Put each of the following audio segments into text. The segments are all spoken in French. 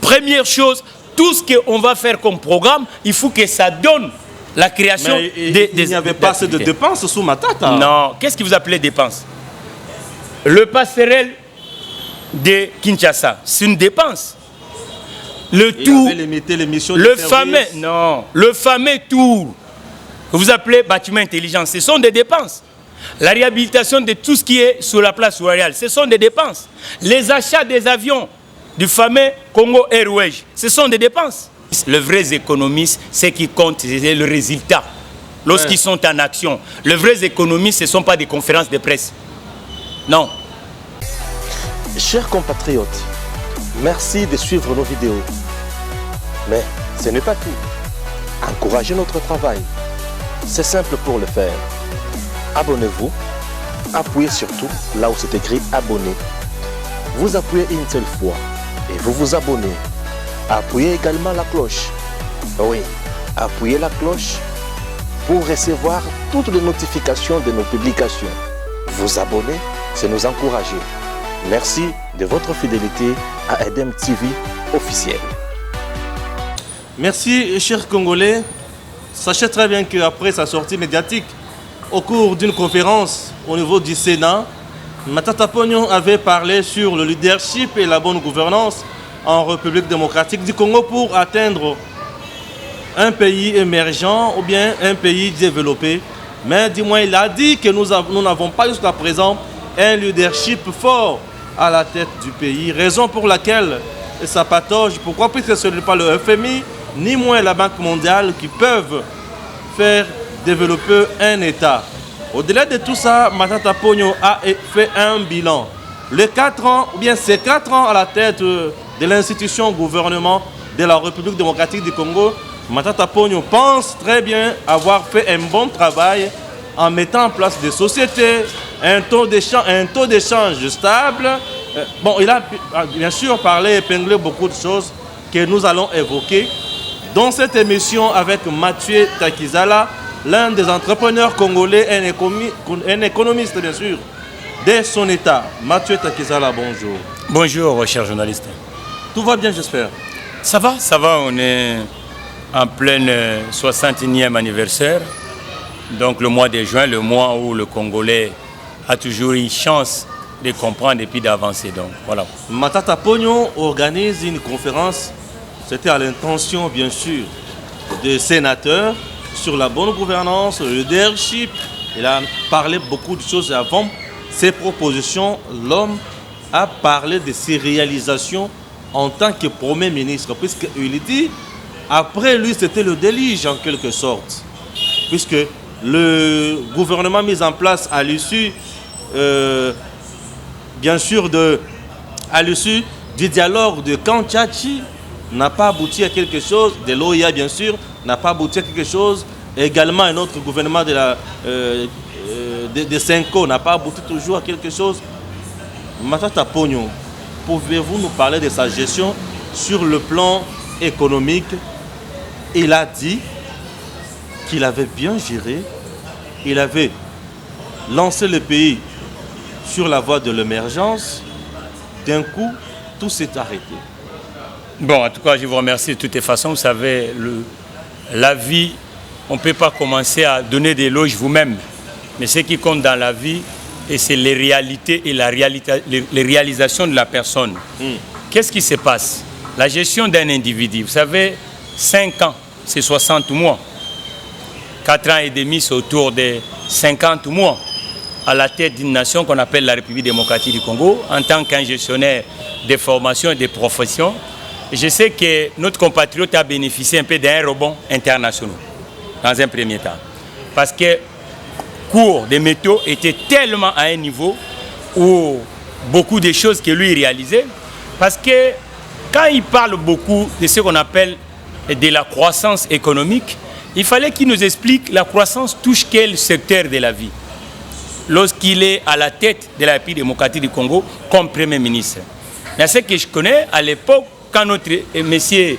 Première chose, tout ce qu'on va faire comme programme, il faut que ça donne la création il n'y avait pas assez de dépenses sous Matata. Non. Qu'est-ce que vous appelez dépenses? Le passerelle de Kinshasa, c'est une dépense. Le tour, le fameux tour que vous appelez bâtiment intelligent, ce sont des dépenses. La réhabilitation de tout ce qui est sur la place royale, ce sont des dépenses. Les achats des avions du fameux Congo Airways, ce sont des dépenses. Les vrais économistes, ce qui compte, c'est le résultat. Lorsqu'ils sont en action, les vrais économistes, ce ne sont pas des conférences de presse. Non. Chers compatriotes, merci de suivre nos vidéos. Mais ce n'est pas tout. Encouragez notre travail. C'est simple pour le faire. Abonnez-vous. Appuyez surtout là où c'est écrit abonner. Vous appuyez une seule fois et vous vous abonnez. Appuyez également la cloche. Oui, appuyez la cloche pour recevoir toutes les notifications de nos publications. Vous abonner, c'est nous encourager. Merci de votre fidélité à Edem TV officiel. Merci, chers Congolais. Sachez très bien qu'après sa sortie médiatique, au cours d'une conférence au niveau du Sénat, Matata Ponyo avait parlé sur le leadership et la bonne gouvernance en République démocratique du Congo pour atteindre un pays émergent ou bien un pays développé. Mais du moins, il a dit que nous n'avons pas jusqu'à présent un leadership fort à la tête du pays. Raison pour laquelle ça patauge. Pourquoi? Puisque ce n'est pas le FMI, ni moins la Banque mondiale qui peuvent faire développer un État. Au-delà de tout ça, Matata Ponyo a fait un bilan. Les 4 ans, ou bien ces 4 ans à la tête de l'institution gouvernement de la République démocratique du Congo, Matata Ponyo pense très bien avoir fait un bon travail en mettant en place des sociétés, un taux d'échange stable. Bon, il a bien sûr parlé, épinglé beaucoup de choses que nous allons évoquer dans cette émission avec Mathieu Takizala, l'un des entrepreneurs congolais, un économiste bien sûr, de son état. Mathieu Takizala, bonjour. Bonjour, cher journaliste. Tout va bien, j'espère? Ça va, on est en plein 61e anniversaire. Donc le mois de juin, le mois où le Congolais a toujours eu chance de comprendre et puis d'avancer. Donc voilà. Matata Ponyo organise une conférence, c'était à l'intention bien sûr des sénateurs, sur la bonne gouvernance, le leadership. Il a parlé beaucoup de choses avant ses propositions. L'homme a parlé de ses réalisations en tant que Premier ministre, puisqu'il dit, après lui, c'était le déluge en quelque sorte, puisque le gouvernement mis en place à l'issue, bien sûr, à l'issue du dialogue de Kanchachi n'a pas abouti à quelque chose, de l'OIA bien sûr, n'a pas abouti à quelque chose, également un autre gouvernement de Senko n'a pas abouti toujours à quelque chose. Matata Ponyo, pouvez-vous nous parler de sa gestion sur le plan économique? Il a dit qu'il avait bien géré, il avait lancé le pays sur la voie de l'émergence. D'un coup, tout s'est arrêté. Bon, en tout cas, je vous remercie de toutes les façons. Vous savez, la vie, on ne peut pas commencer à donner des éloges vous-même. Mais ce qui compte dans la vie, c'est les réalités et les réalisations de la personne. Qu'est-ce qui se passe? La gestion d'un individu, vous savez, 5 ans, c'est 60 mois. 4 ans et demi, c'est autour de 50 mois à la tête d'une nation qu'on appelle la République démocratique du Congo, en tant qu'un gestionnaire des formations et des professions. Je sais que notre compatriote a bénéficié un peu d'un rebond international, dans un premier temps. Parce que le cours des métaux était tellement à un niveau où beaucoup de choses que lui réalisait. Parce que quand il parle beaucoup de ce qu'on appelle de la croissance économique, il fallait qu'il nous explique la croissance touche quel secteur de la vie lorsqu'il est à la tête de la République démocratique du Congo comme Premier ministre. Mais ce que je connais, à l'époque, quand notre monsieur,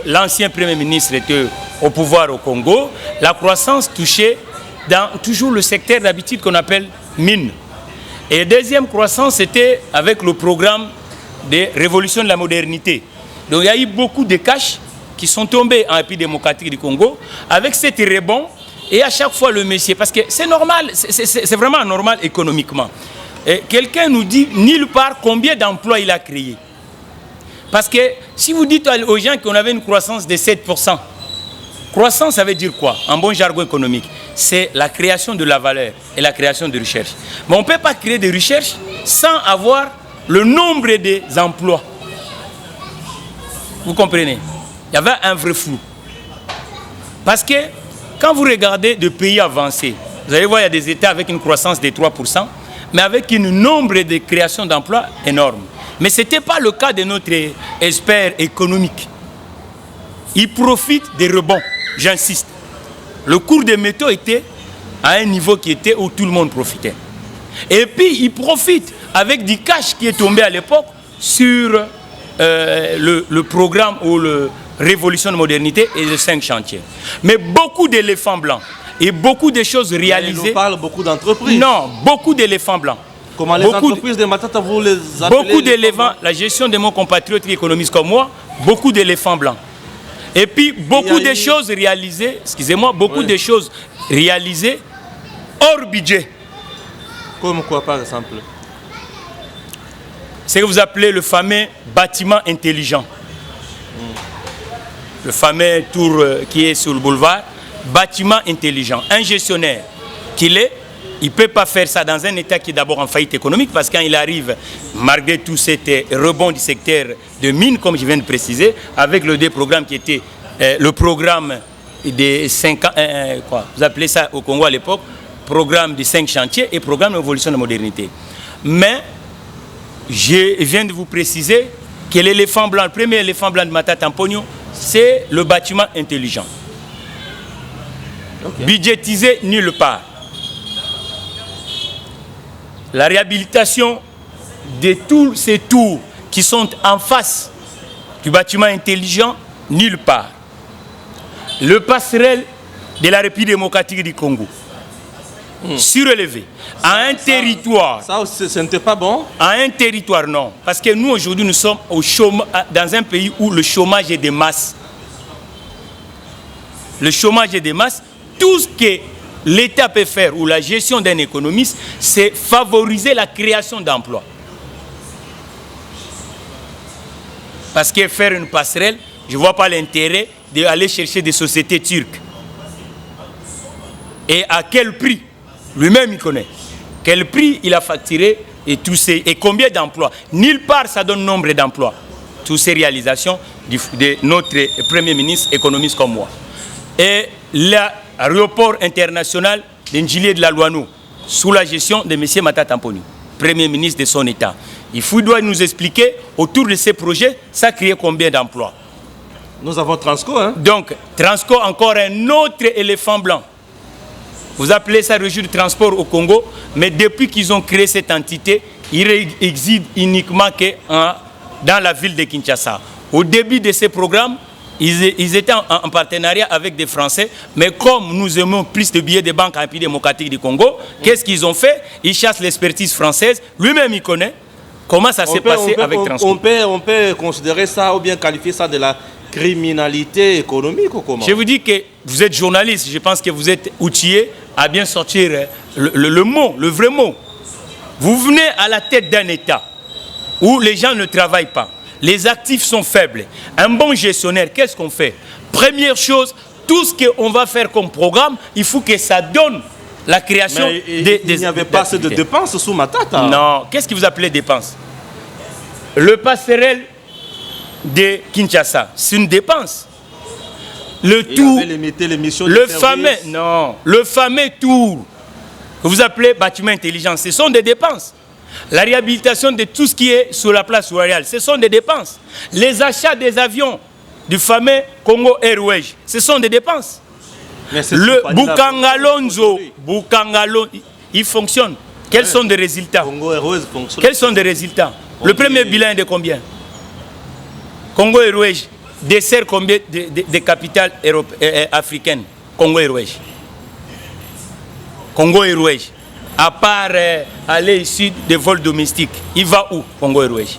l'ancien Premier ministre était au pouvoir au Congo, la croissance touchait dans toujours le secteur d'habitude qu'on appelle mine. Et la deuxième croissance, c'était avec le programme de révolution de la modernité. Donc il y a eu beaucoup de cash qui sont tombés en République démocratique du Congo avec cet rebond. Et à chaque fois le monsieur, parce que c'est normal, c'est vraiment normal économiquement. Quelqu'un nous dit nulle part combien d'emplois il a créé. Parce que si vous dites aux gens qu'on avait une croissance de 7%, croissance, ça veut dire quoi? En bon jargon économique, c'est la création de la valeur et la création de recherche. Mais on ne peut pas créer des recherches sans avoir le nombre des emplois. Vous comprenez? Il y avait un vrai flou. Parce que quand vous regardez des pays avancés, vous allez voir, il y a des États avec une croissance de 3%, mais avec un nombre de créations d'emplois énorme. Mais ce n'était pas le cas de notre expert économique. Il profite des rebonds, j'insiste. Le cours des métaux était à un niveau qui était où tout le monde profitait. Et puis, il profite avec du cash qui est tombé à l'époque sur le programme ou le Révolution de modernité et les 5 chantiers. Mais beaucoup d'éléphants blancs et beaucoup de choses réalisées. On parle beaucoup d'entreprises. Non, beaucoup d'éléphants blancs. Comment les entreprises de Matata, vous les appelez? Beaucoup d'éléphants, la gestion de mon compatriote économiste comme moi, beaucoup d'éléphants blancs. Et puis beaucoup de choses réalisées, excusez-moi, beaucoup de choses réalisées hors budget. Comme quoi par exemple? C'est ce que vous appelez le fameux bâtiment intelligent. Le fameux tour qui est sur le boulevard, bâtiment intelligent. Un gestionnaire qu'il est, il ne peut pas faire ça dans un État qui est d'abord en faillite économique parce que quand il arrive, malgré tout cet rebond du secteur de mines, comme je viens de préciser, avec le programme qui était le programme des 5 ans, quoi, vous appelez ça au Congo à l'époque, programme des 5 chantiers et programme d'évolution de modernité. Mais je viens de vous préciser que l'éléphant blanc, le premier éléphant blanc de Matata Mponyo, c'est le bâtiment intelligent. Okay. Budgétisé nulle part. La réhabilitation de tous ces tours qui sont en face du bâtiment intelligent, nulle part. Le passerelle de la République démocratique du Congo, surélevé, à un territoire. Ça, ce n'était pas bon? À un territoire, non. Parce que nous, aujourd'hui, nous sommes dans un pays où le chômage est de masse. Le chômage est de masse. Tout ce que l'État peut faire, ou la gestion d'un économiste, c'est favoriser la création d'emplois. Parce que faire une passerelle, je ne vois pas l'intérêt d'aller chercher des sociétés turques. Et à quel prix? Lui-même, il connaît. Quel prix il a facturé et combien d'emplois? Nulle part, ça donne nombre d'emplois. Toutes ces réalisations de notre Premier ministre économiste comme moi. Et l'aéroport international d'Indjili de la Louanou, sous la gestion de M. Matata Mponyo, Premier ministre de son État. Il doit nous expliquer, autour de ces projets, ça crée combien d'emplois? Nous avons Transco, hein? Donc, Transco, encore un autre éléphant blanc. Vous appelez ça régie de transport au Congo, mais depuis qu'ils ont créé cette entité, ils existent uniquement que dans la ville de Kinshasa. Au début de ces programmes, ils étaient en partenariat avec des Français, mais comme nous aimons plus de billets de banque en République démocratique du Congo, qu'est-ce qu'ils ont fait? Ils chassent l'expertise française, lui-même il connaît comment ça s'est passé avec Transco. On peut considérer ça ou bien qualifier ça de la criminalité économique ou comment? Je vous dis que vous êtes journaliste, je pense que vous êtes outillé à bien sortir le mot, le vrai mot. Vous venez à la tête d'un État où les gens ne travaillent pas, les actifs sont faibles. Un bon gestionnaire, qu'est-ce qu'on fait? Première chose, tout ce qu'on va faire comme programme, il faut que ça donne la création des... Il n'y avait pas assez de dépenses sous Matata. Non, qu'est-ce que vous appelez dépenses? Le passerelle de Kinshasa, c'est une dépense. Le tour, le fameux tour que vous appelez bâtiment intelligent, ce sont des dépenses. La réhabilitation de tout ce qui est sur la place royale, ce sont des dépenses. Les achats des avions du fameux Congo Airways, ce sont des dépenses. Le Bukangalonzo, il fonctionne. Quels sont les résultats? Quels sont les résultats? Le premier bilan est de combien? Congo Airways dessert combien de capitales africaines? Congo Airways. Congo Airways. À part aller ici des vols domestiques, il va où Congo Airways?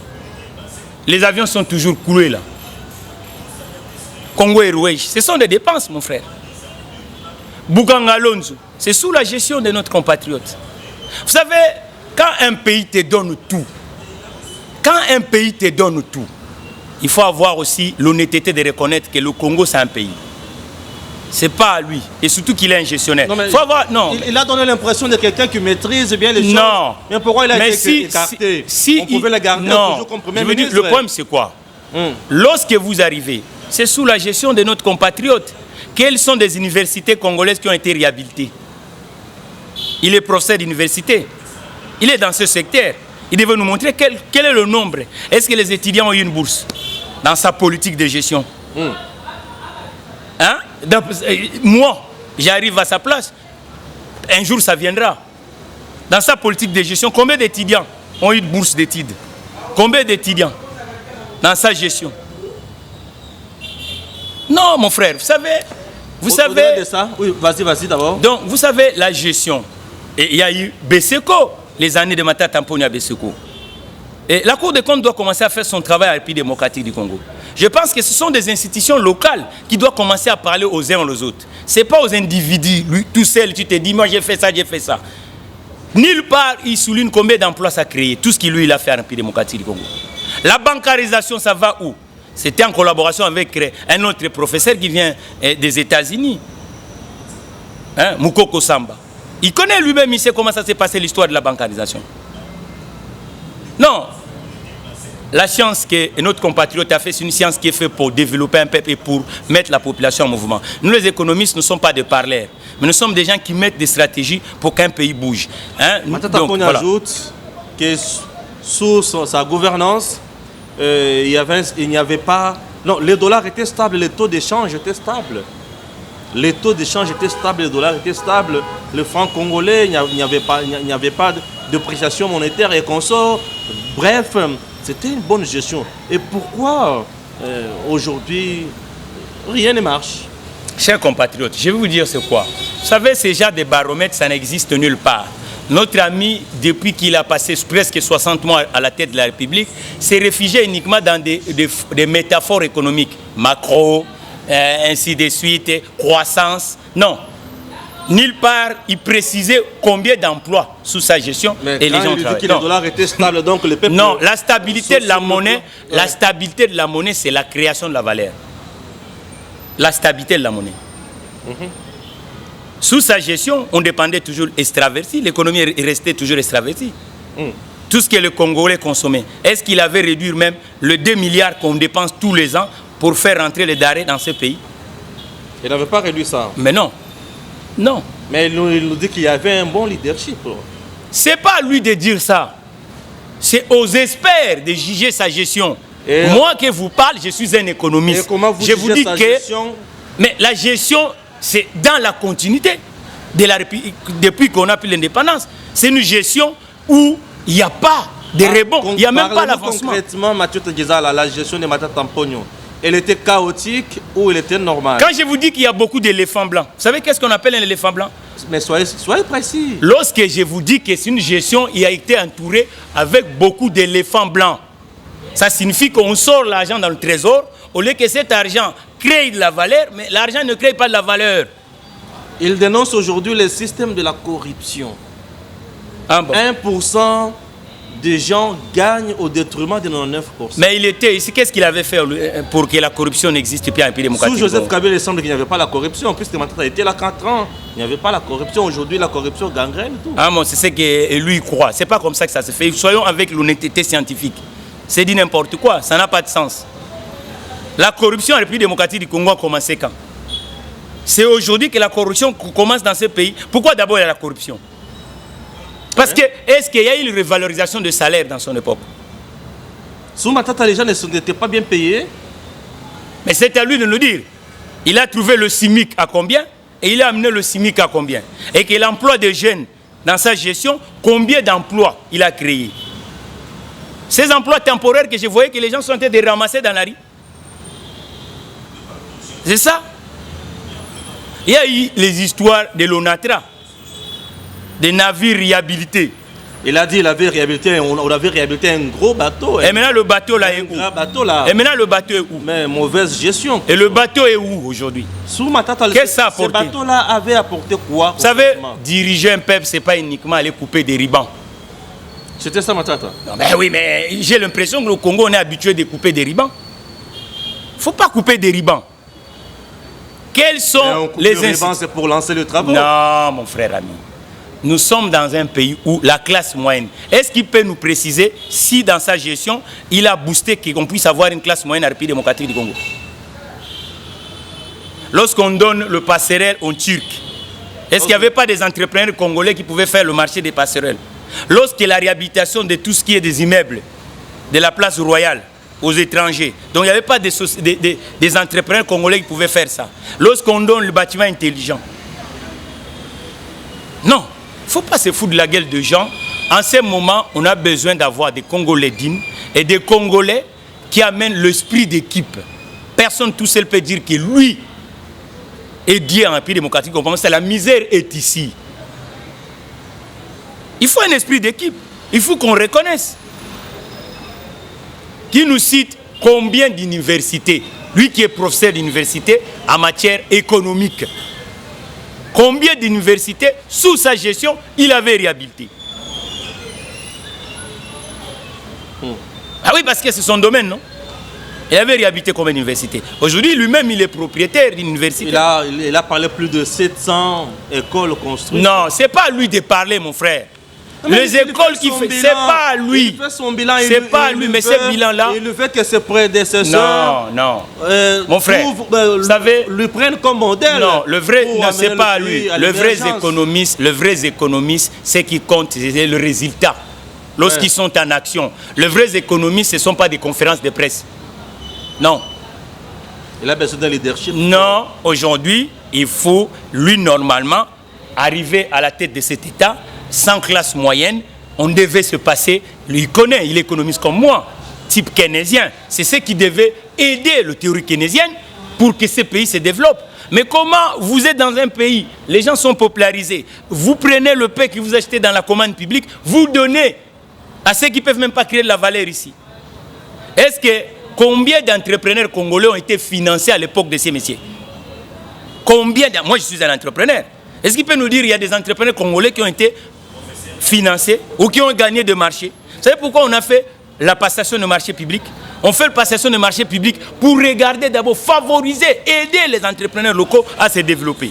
Les avions sont toujours coulés là. Congo Airways, ce sont des dépenses, mon frère. Buganga Lonzo, c'est sous la gestion de notre compatriote. Vous savez, quand un pays te donne tout, il faut avoir aussi l'honnêteté de reconnaître que le Congo, c'est un pays. C'est pas à lui. Et surtout qu'il est un gestionnaire. Non, mais il a donné l'impression de quelqu'un qui maîtrise bien les choses. Non. Mais pourquoi il a été écarté? On pouvait la garder toujours comme premier ministre. Le problème, c'est quoi? Lorsque vous arrivez, c'est sous la gestion de notre compatriote. Quelles sont des universités congolaises qui ont été réhabilitées? Il est professeur d'université. Il est dans ce secteur. Il devait nous montrer quel est le nombre. Est-ce que les étudiants ont eu une bourse dans sa politique de gestion? Hein? Moi, j'arrive à sa place. Un jour, ça viendra. Dans sa politique de gestion, combien d'étudiants ont eu une bourse d'études? Combien d'étudiants dans sa gestion? Non, mon frère, vous savez... de ça, oui, vas-y d'abord. Donc, vous savez, la gestion. Et il y a eu Beseko, les années de Matata Mponyo à Beseko. Et la Cour des comptes doit commencer à faire son travail à la République démocratique du Congo. Je pense que ce sont des institutions locales qui doivent commencer à parler aux uns aux autres. Ce n'est pas aux individus, lui, tout seul, tu te dis, moi j'ai fait ça, j'ai fait ça. Nulle part, il souligne combien d'emplois ça a créé, tout ce qu'il lui il a fait à la République démocratique du Congo. La bancarisation, ça va où? C'était en collaboration avec un autre professeur qui vient des États-Unis, hein, Mukoko Samba. Il connaît lui-même, il sait comment ça s'est passé l'histoire de la bancarisation. Non, la science que notre compatriote a fait, c'est une science qui est faite pour développer un peuple et pour mettre la population en mouvement. Nous les économistes ne sommes pas des parleurs, mais nous sommes des gens qui mettent des stratégies pour qu'un pays bouge. Hein? Maintenant, on ajoute que sous sa gouvernance, il n'y avait pas... Non, le dollar était stable, les taux d'échange étaient stables. Les taux d'échange étaient stables, le dollar était stable. Le franc congolais, il n'y avait pas de dépréciation monétaire et consorts. Bref, c'était une bonne gestion. Et pourquoi aujourd'hui, rien ne marche? Chers compatriotes, je vais vous dire c'est quoi. Vous savez, ces genres de baromètres, ça n'existe nulle part. Notre ami, depuis qu'il a passé presque 60 mois à la tête de la République, s'est réfugié uniquement dans des métaphores économiques. Macro, ainsi de suite, croissance. Non. Nulle part, il précisait combien d'emplois sous sa gestion. Mais et les gens il dit que le dollar était stable, donc le peuple... Non, la stabilité de la monnaie, la stabilité de la monnaie, c'est la création de la valeur. La stabilité de la monnaie. Sous sa gestion, on dépendait toujours extraverti. L'économie est restée toujours extravertie. Tout ce que le Congolais consommait. Est-ce qu'il avait réduit même le 2 milliards qu'on dépense tous les ans pour faire rentrer les denrées dans ce pays? Il n'avait pas réduit ça. Mais non. Non. Mais il nous dit qu'il y avait un bon leadership. C'est pas à lui de dire ça. C'est aux experts de juger sa gestion. Et moi qui vous parle, je suis un économiste. Et comment vous je vous dis sa que gestion? Mais la gestion, c'est dans la continuité de la République, depuis qu'on a pris l'indépendance. C'est une gestion où il n'y a pas de rebond, il n'y a même pas l'avancement. Concrètement, Mathieu Tegezala, la gestion de Matata Mponyo, elle était chaotique ou elle était normale? Quand je vous dis qu'il y a beaucoup d'éléphants blancs, vous savez qu'est-ce qu'on appelle un éléphant blanc? Mais soyez précis. Lorsque je vous dis que c'est une gestion, il a été entouré avec beaucoup d'éléphants blancs. Ça signifie qu'on sort l'argent dans le trésor, au lieu que cet argent crée de la valeur, mais l'argent ne crée pas de la valeur. Il dénonce aujourd'hui le système de la corruption. Ah bon. 1% des gens gagnent au détriment de 99%. Mais il était ici, qu'est-ce qu'il avait fait pour que la corruption n'existe plus en pays démocratique? Sous Joseph Kabila, il semble qu'il n'y avait pas la corruption, puisque Matata était là 4 ans. Il n'y avait pas la corruption. Aujourd'hui, la corruption gangrène tout. Ah bon, c'est ce que lui croit. C'est pas comme ça que ça se fait. Soyons avec l'honnêteté scientifique. C'est dit n'importe quoi, ça n'a pas de sens. La corruption en République démocratique du Congo a commencé quand? C'est aujourd'hui que la corruption commence dans ce pays. Pourquoi d'abord il y a la corruption? Parce que, est-ce qu'il y a eu une revalorisation de salaire dans son époque? Sous Matata, les gens n'étaient pas bien payés. Mais c'est à lui de nous dire. Il a trouvé le SMIC à combien? Et il a amené le SMIC à combien? Et que l'emploi des jeunes dans sa gestion, combien d'emplois il a créé? Ces emplois temporaires que je voyais que les gens sont en train de ramasser dans la rue. C'est ça. Il y a eu les histoires de l'ONATRA, des navires réhabilités. Il a dit qu'il avait réhabilité, on avait réhabilité un gros bateau. Et maintenant le bateau là est où? Bateau, là. Et maintenant le bateau est où? Mais mauvaise gestion. Et le bateau est où aujourd'hui? Sous Matata, qu'est-ce que ça a apporté? Ce bateau-là avait apporté quoi? Vous savez, diriger un peuple, ce n'est pas uniquement aller couper des ribans. C'était ça Matata? Non, mais oui, mais j'ai l'impression que le Congo, on est habitué de couper des ribans. Il ne faut pas couper des ribans. Quels sont les ribans, c'est pour lancer le travail? Non, mon frère ami. Nous sommes dans un pays où la classe moyenne, est-ce qu'il peut nous préciser si dans sa gestion, il a boosté qu'on puisse avoir une classe moyenne à la République démocratique du Congo? Lorsqu'on donne le passerelle aux Turcs, est-ce qu'il n'y avait pas des entrepreneurs congolais qui pouvaient faire le marché des passerelles? Lorsqu'il y a la réhabilitation de tout ce qui est des immeubles, de la place royale aux étrangers, donc il n'y avait pas des entrepreneurs congolais qui pouvaient faire ça. Lorsqu'on donne le bâtiment intelligent, non. Il ne faut pas se foutre de la gueule de gens. En ce moment, on a besoin d'avoir des Congolais dignes et des Congolais qui amènent l'esprit d'équipe. Personne tout seul peut dire que lui est Dieu en République démocratique. La misère est ici. Il faut un esprit d'équipe. Il faut qu'on reconnaisse. Qui nous cite combien d'universités? Lui qui est professeur d'université en matière économique. Combien d'universités, sous sa gestion, il avait réhabilité? Ah oui, parce que c'est son domaine, non? Il avait réhabilité combien d'universités? Aujourd'hui, lui-même, il est propriétaire d'une université. Il a parlé plus de 700 écoles construites. Non, ce n'est pas à lui de parler, mon frère. Les écoles qu'il fait, c'est pas à lui. Il fait son bilan. C'est pas à lui, mais ce bilan-là. Et le fait que ses prédécesseurs. Non. Mon frère, vous savez, lui prennent comme modèle. Non, le vrai, non, c'est pas à lui. Le vrai économiste, ce qui compte, c'est le résultat. Lorsqu'ils sont en action. Le vrai économiste, ce ne sont pas des conférences de presse. Non. Il a besoin d'un leadership. Non, aujourd'hui, il faut, lui, normalement, arriver à la tête de cet État. Sans classe moyenne, on devait se passer, lui connaît, il est économiste comme moi, type keynésien. C'est ce qui devait aider la théorie keynésienne pour que ce pays se développe. Mais comment vous êtes dans un pays, les gens sont popularisés, vous prenez le pain que vous achetez dans la commande publique, vous donnez à ceux qui ne peuvent même pas créer de la valeur ici. Est-ce que combien d'entrepreneurs congolais ont été financés à l'époque de ces messieurs? Moi je suis un entrepreneur. Est-ce qu'il peut nous dire qu'il y a des entrepreneurs congolais qui ont été financés ou qui ont gagné des marchés? Vous savez pourquoi on a fait la passation de marché public? On fait la passation de marché public pour regarder d'abord, favoriser, aider les entrepreneurs locaux à se développer.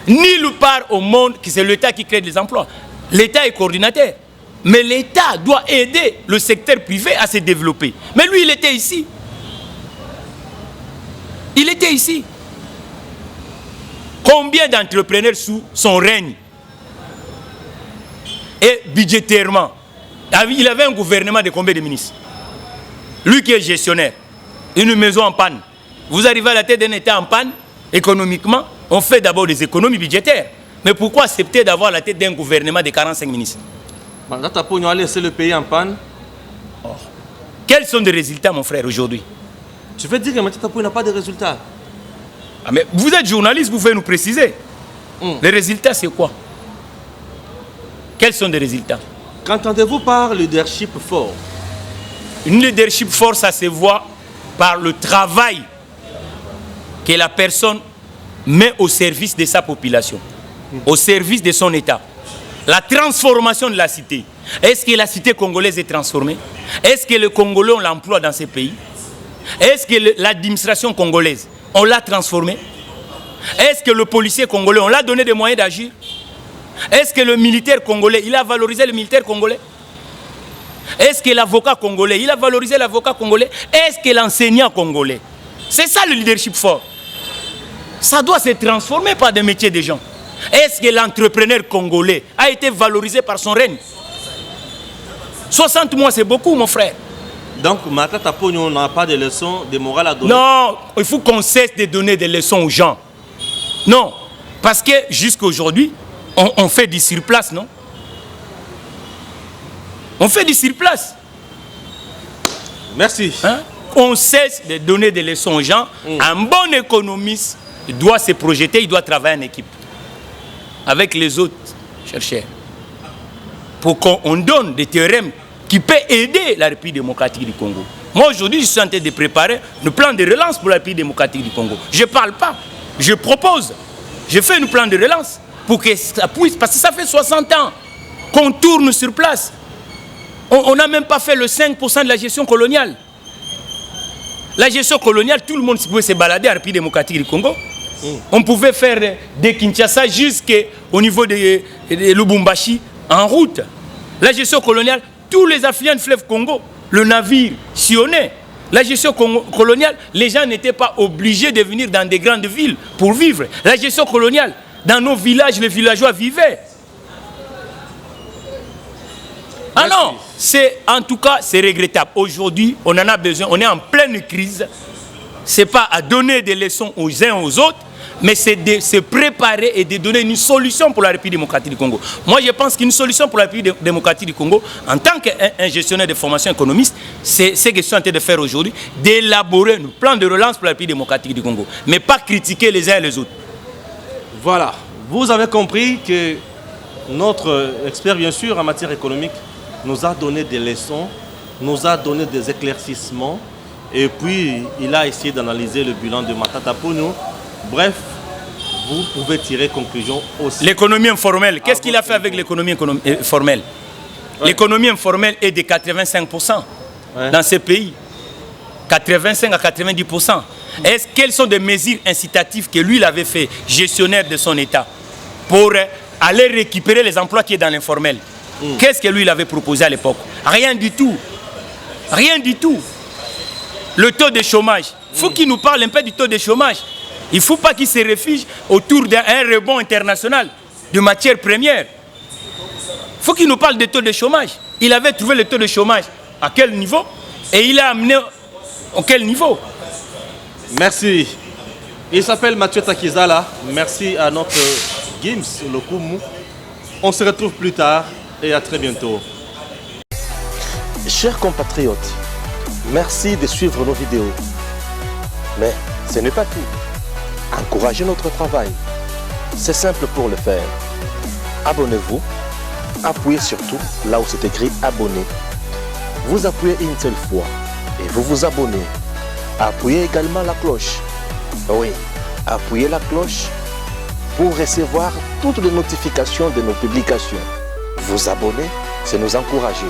Nulle part au monde que c'est l'État qui crée des emplois. L'État est coordinateur. Mais l'État doit aider le secteur privé à se développer. Mais lui, il était ici. Il était ici. Combien d'entrepreneurs sous son règne? Et budgétairement, il avait un gouvernement de combien de ministres? Lui qui est gestionnaire, une maison en panne. Vous arrivez à la tête d'un État en panne, économiquement, on fait d'abord des économies budgétaires. Mais pourquoi accepter d'avoir la tête d'un gouvernement de 45 ministres? On a laissé le pays en panne. Quels sont les résultats, mon frère, aujourd'hui? Tu veux dire que Matatapo n'a pas de résultats? Ah, mais vous êtes journaliste, vous pouvez nous préciser. Les résultats, c'est quoi? Quels sont les résultats? Qu'entendez-vous par leadership fort? Une leadership fort, ça se voit par le travail que la personne met au service de sa population, au service de son État. La transformation de la cité. Est-ce que la cité congolaise est transformée? Est-ce que les Congolais ont l'emploi dans ces pays? Est-ce que l'administration congolaise, on l'a transformée? Est-ce que le policier congolais, on l'a donné des moyens d'agir? Est-ce que le militaire congolais, il a valorisé le militaire congolais? Est-ce que l'avocat congolais, il a valorisé l'avocat congolais? Est-ce que l'enseignant congolais? C'est ça le leadership fort. Ça doit se transformer par des métiers des gens. Est-ce que l'entrepreneur congolais a été valorisé par son règne? 60 mois, c'est beaucoup, mon frère. Donc, Matata Pogno n'a pas de leçons de morale à donner? Non, il faut qu'on cesse de donner des leçons aux gens. Non, parce que jusqu'à aujourd'hui, on fait du surplace, non? On fait du surplace. Merci. Hein? On cesse de donner des leçons aux gens. Un bon économiste doit se projeter, il doit travailler en équipe avec les autres chercheurs. pour qu'on donne des théorèmes qui peuvent aider la République démocratique du Congo. Moi, aujourd'hui, je suis en train de préparer le plan de relance pour la République démocratique du Congo. Je ne parle pas, je propose. Je fais un plan de relance pour que ça puisse, parce que ça fait 60 ans qu'on tourne sur place. On n'a même pas fait le 5% de la gestion coloniale. La gestion coloniale, tout le monde pouvait se balader à la République démocratique du Congo. On pouvait faire de Kinshasa jusqu'au niveau de Lubumbashi en route. La gestion coloniale, tous les affluents du fleuve Congo, le navire sillonnait. La gestion coloniale, les gens n'étaient pas obligés de venir dans des grandes villes pour vivre. La gestion coloniale, dans nos villages, les villageois vivaient. Ah non, en tout cas, c'est regrettable. Aujourd'hui, on en a besoin, on est en pleine crise. Ce n'est pas à donner des leçons aux uns aux autres, mais c'est de se préparer et de donner une solution pour la République démocratique du Congo. Moi, je pense qu'une solution pour la République démocratique du Congo, en tant qu'un gestionnaire de formation économiste, c'est ce que je suis en train de faire aujourd'hui, d'élaborer un plan de relance pour la République démocratique du Congo, mais pas critiquer les uns et les autres. Voilà, vous avez compris que notre expert, bien sûr, en matière économique, nous a donné des leçons, nous a donné des éclaircissements, et puis il a essayé d'analyser le bilan de Matata Ponyo. Bref, vous pouvez tirer conclusion aussi. L'économie informelle, qu'est-ce qu'il a fait avec l'économie formelle? L'économie informelle est de 85% dans ces pays. 85 à 90%. Quelles sont des mesures incitatives que lui il avait fait, gestionnaire de son État, pour aller récupérer les emplois qui sont dans l'informel? Qu'est-ce que lui il avait proposé à l'époque? Rien du tout. Rien du tout. Le taux de chômage. Il faut qu'il nous parle un peu du taux de chômage. Il ne faut pas qu'il se réfugie autour d'un rebond international de matières premières. Il faut qu'il nous parle du taux de chômage. Il avait trouvé le taux de chômage à quel niveau et il a amené à quel niveau? Merci. Il s'appelle Mathieu Takizala. Merci à notre Gims Lokumu. On se retrouve plus tard et à très bientôt. Chers compatriotes, merci de suivre nos vidéos. Mais ce n'est pas tout. Encouragez notre travail. C'est simple pour le faire. Abonnez-vous. Appuyez surtout là où c'est écrit abonner. Vous appuyez une seule fois et vous vous abonnez. Appuyez également la cloche. Oui, appuyez la cloche pour recevoir toutes les notifications de nos publications. Vous abonner, c'est nous encourager.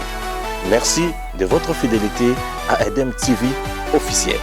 Merci de votre fidélité à Edem TV officiel.